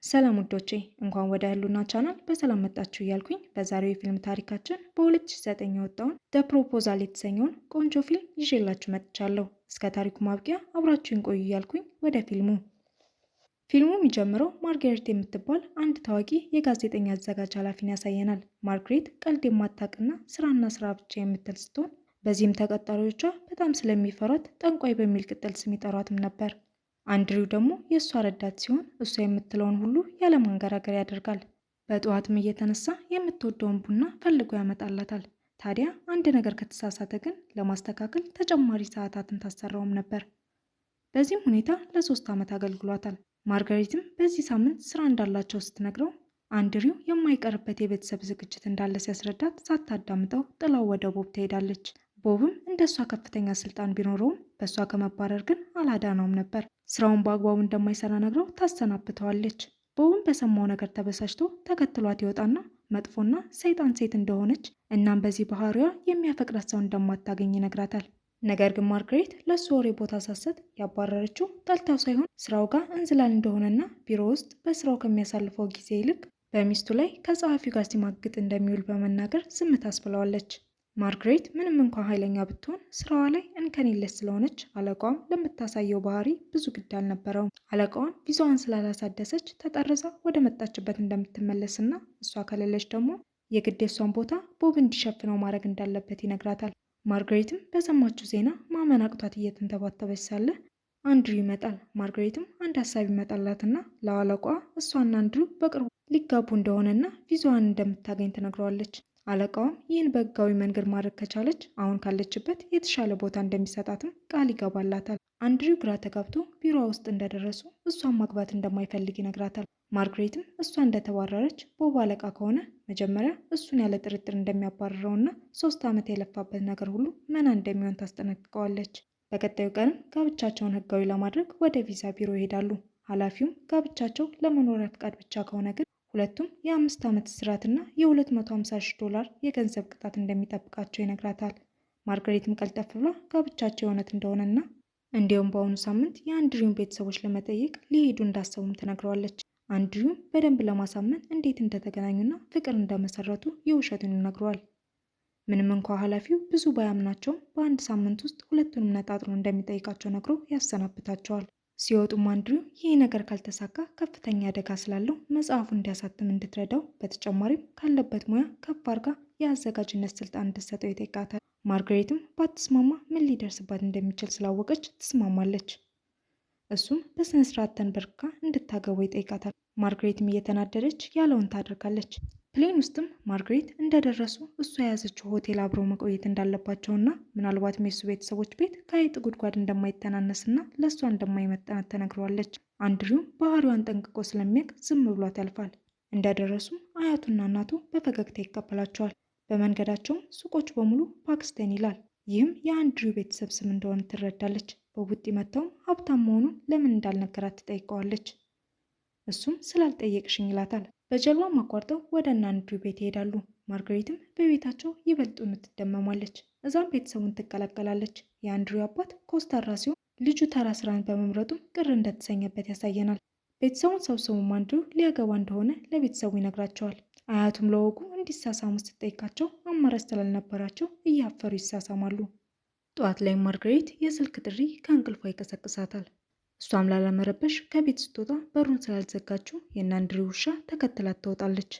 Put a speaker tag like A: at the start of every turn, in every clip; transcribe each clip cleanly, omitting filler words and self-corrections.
A: ሰላም ውዶቼ እንኳን ወደ ህሉና ቻናል በሰላም መጣችሁ እያልኩኝ በዛሬው የፊልም ታሪካችን በ2009 የወጣውን ደ ፕሮፖዛል የተሰኘውን ቆንጆ ፊልም ይዤላችሁ መጥቻለሁ። እስከ ታሪኩ ማብቂያ አብራችሁን ቆዩ እያልኩኝ ወደ ፊልሙ የሚጀምረው ማርጋሬት የምትባል አንድ ታዋቂ የጋዜጠኛ አዘጋጅ ኃላፊን ያሳየናል። ማርጋሬት ቀልድ የማታውቅና ስራና ስራ ብቻ የምትል ስትሆን በዚህም ተቀጣሪዎቿ በጣም ስለሚፈሯት ጠንቋይ በሚል ቅጥል ስም ይጠሯትም ነበር። አንድሪው ደግሞ የእሷ ረዳት ሲሆን እሷ የምትለውን ሁሉ ያለማንገራገር ያደርጋል። በጠዋትም እየተነሳ የምትወደውን ቡና ፈልጎ ያመጣላታል። ታዲያ አንድ ነገር ከተሳሳተ ግን ለማስተካከል ተጨማሪ ሰዓታትን ታሰራውም ነበር። በዚህም ሁኔታ ለ3 ዓመት አገልግሏታል። ማርጋሬትም በዚህ ሳምንት ስራ እንዳላቸው ስትነግረው አንድሪው የማይቀርበት የቤተሰብ ዝግጅት እንዳለ ሲያስረዳት ሳታዳምጠው ጥላው ወደ ቦብ ትሄዳለች። ቦብም እንደሷ ከፍተኛ ስልጣን ቢኖረውም በእሷ ከመባረር ግን አላዳነውም ነበር። ስራውን በአግባቡ እንደማይሰራ ነግረው ታሰናብተዋለች። ቦብም በሰማው ነገር ተበሳጭቶ ተከትሏት ይወጣና መጥፎና ሰይጣን ሴት እንደሆነች እናም በዚህ ባህሪዋ የሚያፈቅራት ሰው እንደማታገኝ ይነግራታል። ነገር ግን ማርጋሬት ለሱ ወሬ ቦታ ሳሰጥ ያባረረችው ጠልታው ሳይሆን ስራው ጋር እንዝላል እንደሆነና ቢሮ ውስጥ በስራው ከሚያሳልፈው ጊዜ ይልቅ በሚስቱ ላይ ከጸሐፊው ጋር ሲማግጥ እንደሚውል በመናገር ዝም ታስብለዋለች። ማርጋሬት ምንም እንኳን ኃይለኛ ብትሆን ስራዋ ላይ እንከን የለሽ ስለሆነች አለቃዋም ለምታሳየው ባህሪ ብዙ ግድ አልነበረውም። አለቃዋም ቪዛዋን ስላላሳደሰች ተጠርዛ ወደ መጣችበት እንደምትመለስና እሷ ከሌለች ደግሞ የግድ የሷን ቦታ ቦብ እንዲሸፍነው ማድረግ እንዳለበት ይነግራታል። ማርጋሬትም በሰማችው ዜና ማመን አቅቷት እየተንተባተበች ሳለ አንድሪው ይመጣል። ማርጋሬትም አንድ ሀሳብ ይመጣላትና ለአለቃዋ እሷና አንድሪው በቅርቡ ሊጋቡ እንደሆነና ቪዛዋን እንደምታገኝ ትነግረዋለች። አለቃዋም ይህን በህጋዊ መንገድ ማድረግ ከቻለች አሁን ካለችበት የተሻለ ቦታ እንደሚሰጣትም ቃል ይገባላታል። አንድሪው ግራ ተጋብቶ ቢሮ ውስጥ እንደደረሱ እሷን ማግባት እንደማይፈልግ ይነግራታል። ማርጋሬትም እሷ እንደተባረረች ቦብ አለቃ ከሆነ መጀመሪያ እሱን ያለ ጥርጥር እንደሚያባርረውና 3 ዓመት የለፋበት ነገር ሁሉ መና እንደሚሆን ታስጠነቅቀዋለች። በቀጣዩ ቀንም ጋብቻቸውን ህጋዊ ለማድረግ ወደ ቪዛ ቢሮ ይሄዳሉ። ኃላፊውም ጋብቻቸው ለመኖሪያ ፍቃድ ብቻ ከሆነ ግን ሁለቱም የ5 ዓመት እስራትና $250,000 የገንዘብ ቅጣት እንደሚጠብቃቸው ይነግራታል። ማርጋሬትም ቀልጠፍ ብላ ጋብቻቸው የእውነት እንደሆነና እንዲሁም በአሁኑ ሳምንት የአንድሪውን ቤተሰቦች ለመጠየቅ ሊሄዱ እንዳሰቡም ትነግረዋለች። አንድሪውን በደንብ ለማሳመን እንዴት እንደተገናኙና ፍቅር እንደመሰረቱ የውሸቱን ይነግረዋል። ምንም እንኳ ኃላፊው ብዙ ባያምናቸውም በአንድ ሳምንት ውስጥ ሁለቱንም ነጣጥሎ እንደሚጠይቃቸው ነግሮ ያሰናብታቸዋል። ሲወጡም አንድሪው ይህ ነገር ካልተሳካ ከፍተኛ አደጋ ስላለው መጽሐፉ እንዲያሳትም እንድትረዳው በተጨማሪም ካለበት ሙያ ከፍ አድርጋ የአዘጋጅነት ስልጣን እንድትሰጠው ይጠይቃታል። ማርጋሬትም ባትስማማ ምን ሊደርስባት እንደሚችል ስላወቀች ትስማማለች። እሱም በስነ ስርዓት ተንበርክካ እንድታገባው ይጠይቃታል። ማርጋሬትም እየተናደደች ያለውን ታደርጋለች። ፕሌን ውስጥም ማርጋሬት እንደደረሱ እሷ የያዘችው ሆቴል አብረው መቆየት እንዳለባቸውና ምናልባትም የሱ ቤተሰቦች ቤት ከአይጥ ጉድጓድ እንደማይተናነስና ለእሷ እንደማይመጠናት ተነግረዋለች። አንድሪው ባህሪዋን ጠንቅቆ ስለሚያውቅ ዝም ብሏት ያልፋል። እንደደረሱም አያቱና እናቱ በፈገግታ ይቀበላቸዋል። በመንገዳቸውም ሱቆች በሙሉ ፓክስተን ይላል። ይህም የአንድሪው ቤተሰብ ስም እንደሆነ ትረዳለች። በቡጢ መጥተውም ሀብታም መሆኑን ለምን እንዳልነገራት ትጠይቀዋለች። እሱም ስላልጠየቅሽኝ ይላታል። በጀልባም አቋርጠው ወደ እነ አንድሪው ቤት ይሄዳሉ። ማርጋሬትም በቤታቸው ይበልጡን ትደመማለች። እዛም ቤተሰቡን ትቀላቀላለች። የአንድሪው አባት ኮስታራ ሲሆን ልጁ ተራ ስራን በመምረጡም ቅር እንደተሰኘበት ያሳየናል። ቤተሰቡን ሰብስቦም አንድሪው ሊያገባ እንደሆነ ለቤተሰቡ ይነግራቸዋል። አያቱም ለወጉ እንዲሳሳሙ ስትጠይቃቸው አማራጭ ስላልነበራቸው እያፈሩ ይሳሳማሉ። ጠዋት ላይ ማርጋሬት የስልክ ጥሪ ከእንቅልፏ ይቀሰቅሳታል። እሷም ላለመረበሽ ከቤት ስትወጣ በሩን ስላልዘጋችው የእነ አንድሪው ውሻ ተከትላት ትወጣለች።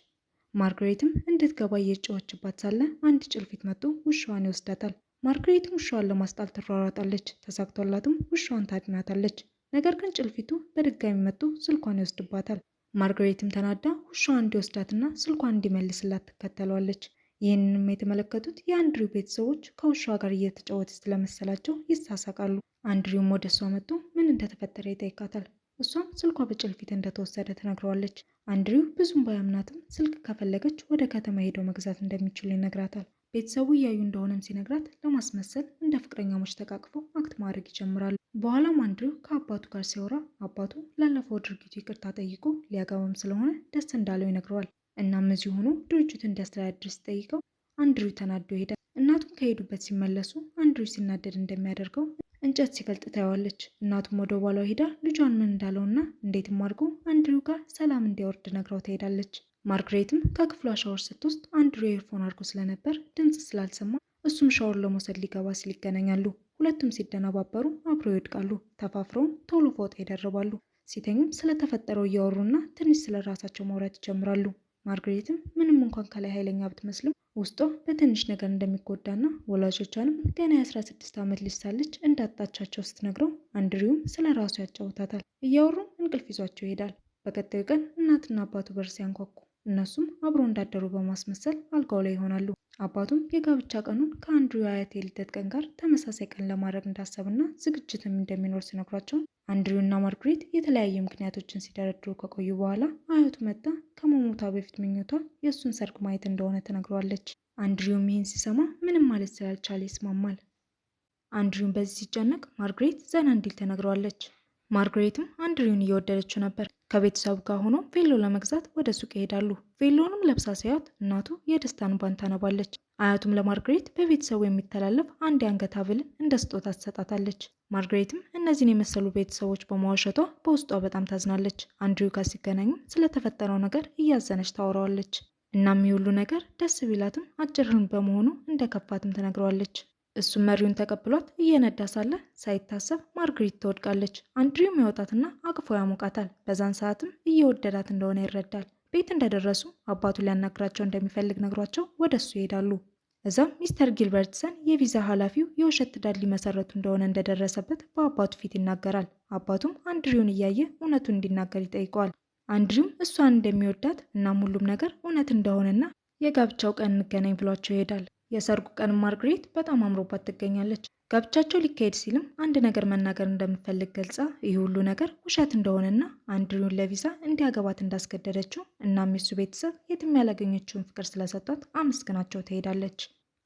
A: ማርጋሬትም እንድትገባ እየጮኸችባት ሳለ አንድ ጭልፊት መጥቶ ውሻዋን ይወስዳታል። ማርጋሬትም ውሻዋን ለማስጣል ትሯሯጣለች። ተሳክቶላትም ውሻዋን ታድናታለች። ነገር ግን ጭልፊቱ በድጋሚ መጥቶ ስልኳን ይወስድባታል። ማርጋሬትም ተናዳ ውሻዋን እንዲወስዳትና ስልኳን እንዲመልስላት ትከተለዋለች። ይህንንም የተመለከቱት የአንድሪው ቤተሰቦች ከውሻዋ ጋር እየተጫወተ ስለመሰላቸው ይሳሳቃሉ። አንድሪውም ወደ እሷ መጥቶ ምን እንደተፈጠረ ይጠይቃታል። እሷም ስልኳ በጭልፊት እንደተወሰደ ትነግረዋለች። አንድሪው ብዙም ባያምናትም ስልክ ከፈለገች ወደ ከተማ ሄደው መግዛት እንደሚችሉ ይነግራታል። ቤተሰቡ እያዩ እንደሆነም ሲነግራት ለማስመሰል እንደ ፍቅረኛሞች ተቃቅፈው አክት ማድረግ ይጀምራሉ። በኋላም አንድሪው ከአባቱ ጋር ሲያወራ አባቱ ላለፈው ድርጊቱ ይቅርታ ጠይቆ ሊያገባም ስለሆነ ደስ እንዳለው ይነግረዋል። እናም እዚህ ሆኖ ድርጅቱ እንዲያስተዳድር ሲጠይቀው አንድሪው ተናዶ ይሄዳል። እናቱም ከሄዱበት ሲመለሱ አንድሪው ሲናደድ እንደሚያደርገው እንጨት ሲፈልጥ ታየዋለች። እናቱም ወደ ኋላው ሄዳ ልጇን ምን እንዳለውና እንዴትም አድርጎ አንድሪው ጋር ሰላም እንዲያወርድ ነግራው ትሄዳለች። ማርግሬትም ከክፍሏ ሻወር ስትወስድ አንድሪው ኤርፎን አድርጎ ስለነበር ድምፅ ስላልሰማ እሱም ሻወር ለመውሰድ ሊገባ ሲል ይገናኛሉ። ሁለቱም ሲደነባበሩ አብረው ይወድቃሉ። ተፋፍረውም ቶሎ ፎጣ ይደርባሉ። ሲተኙም ስለተፈጠረው እያወሩና ትንሽ ስለ ራሳቸው ማውራት ይጀምራሉ። ማርግሬትም ምንም እንኳን ከላይ ኃይለኛ ብትመስልም ውስጧ በትንሽ ነገር እንደሚጎዳና ወላጆቿንም ገና የ16 ዓመት ልጅ ሳለች እንዳጣቻቸው ስትነግረው አንድሪውም ስለ ራሱ ያጫውታታል። እያወሩ እንቅልፍ ይዟቸው ይሄዳል። በቀጣዩ ቀን እናትና አባቱ በር ሲያንኳኩ እነሱም አብሮ እንዳደሩ በማስመሰል አልጋው ላይ ይሆናሉ። አባቱም የጋብቻ ቀኑን ከአንድሪው አያት የልደት ቀን ጋር ተመሳሳይ ቀን ለማድረግ እንዳሰብና ዝግጅትም እንደሚኖር ሲነግሯቸው አንድሪው እና ማርግሬት የተለያዩ ምክንያቶችን ሲደረድሩ ከቆዩ በኋላ አያቱ መጣ ከመሞቷ በፊት ምኞቷ የእሱን ሰርግ ማየት እንደሆነ ትነግረዋለች። አንድሪውም ይህን ሲሰማ ምንም ማለት ስላልቻለ ይስማማል። አንድሪውን በዚህ ሲጨነቅ ማርግሬት ዘና እንዲል ትነግረዋለች። ማርግሬትም አንድሪውን እየወደደችው ነበር። ከቤተሰቡ ጋር ሆኖ ቬሎ ለመግዛት ወደ ሱቅ ይሄዳሉ። ቬሎንም ለብሳ ሲያዩት እናቱ የደስታን እንባን ታነባለች። አያቱም ለማርግሬት በቤተሰቡ የሚተላለፍ አንድ የአንገት ሐብልን እንደ ስጦታ ትሰጣታለች። ማርግሬትም እነዚህን የመሰሉ ቤተሰቦች በመዋሸቷ በውስጧ በጣም ታዝናለች። አንድሪው ጋር ሲገናኙ ስለተፈጠረው ነገር እያዘነች ታወራዋለች። እናም የሁሉ ነገር ደስ ቢላትም አጭር ህልም በመሆኑ እንደ ከፋትም ትነግረዋለች። እሱም መሪውን ተቀብሏት እየነዳ ሳለ ሳይታሰብ ማርግሬት ትወድቃለች። አንድሪውም ያወጣትና አቅፎ ያሞቃታል። በዛን ሰዓትም እየወደዳት እንደሆነ ይረዳል። ቤት እንደደረሱ አባቱ ሊያናግራቸው እንደሚፈልግ ነግሯቸው ወደ እሱ ይሄዳሉ። እዛም ሚስተር ጊልበርትሰን የቪዛ ኃላፊው የውሸት ትዳር ሊመሰረቱ እንደሆነ እንደደረሰበት በአባቱ ፊት ይናገራል። አባቱም አንድሪውን እያየ እውነቱን እንዲናገር ይጠይቀዋል። አንድሪውም እሷን እንደሚወዳት እናም ሁሉም ነገር እውነት እንደሆነና የጋብቻው ቀን እንገናኝ ብሏቸው ይሄዳል። የሰርጉ ቀን ማርግሬት በጣም አምሮባት ትገኛለች። ጋብቻቸው ሊካሄድ ሲልም አንድ ነገር መናገር እንደምትፈልግ ገልጻ ይህ ሁሉ ነገር ውሸት እንደሆነና አንድሪውን ለቪዛ እንዲያገባት እንዳስገደደችው እናም የሱ ቤተሰብ የትም ያላገኘችውን ፍቅር ስለሰጧት አመስግናቸው ትሄዳለች።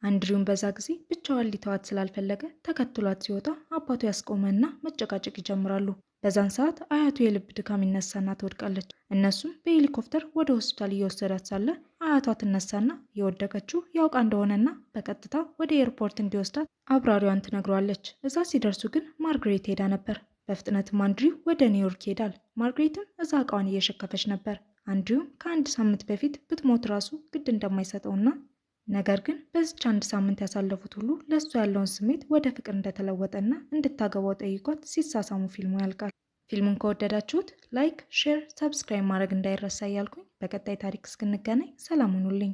A: አንድሪውን በዛ ጊዜ ብቻዋን ሊተዋት ስላልፈለገ ተከትሏት ሲወጣ አባቱ ያስቆመና መጨቃጨቅ ይጀምራሉ። በዛን ሰዓት አያቱ የልብ ድካም ይነሳና ትወድቃለች። እነሱም በሄሊኮፕተር ወደ ሆስፒታል እየወሰዳት ሳለ አያቷ ትነሳና የወደቀችው ያውቃ እንደሆነና በቀጥታ ወደ ኤርፖርት እንዲወስዳት አብራሪዋን ትነግሯለች። እዛ ሲደርሱ ግን ማርግሬት ሄዳ ነበር። በፍጥነትም አንድሪው ወደ ኒውዮርክ ይሄዳል። ማርግሬትም እዛ እቃዋን እየሸከፈች ነበር። አንድሪውም ከአንድ ሳምንት በፊት ብትሞት ራሱ ግድ እንደማይሰጠውና ነገር ግን በዚች አንድ ሳምንት ያሳለፉት ሁሉ ለእሱ ያለውን ስሜት ወደ ፍቅር እንደተለወጠና እንድታገባው ጠይቋት ሲሳሳሙ ፊልሙ ያልቃል። ፊልሙን ከወደዳችሁት ላይክ፣ ሼር፣ ሰብስክራይብ ማድረግ እንዳይረሳ እያልኩኝ በቀጣይ ታሪክ እስክንገናኝ ሰላም ሁኑልኝ።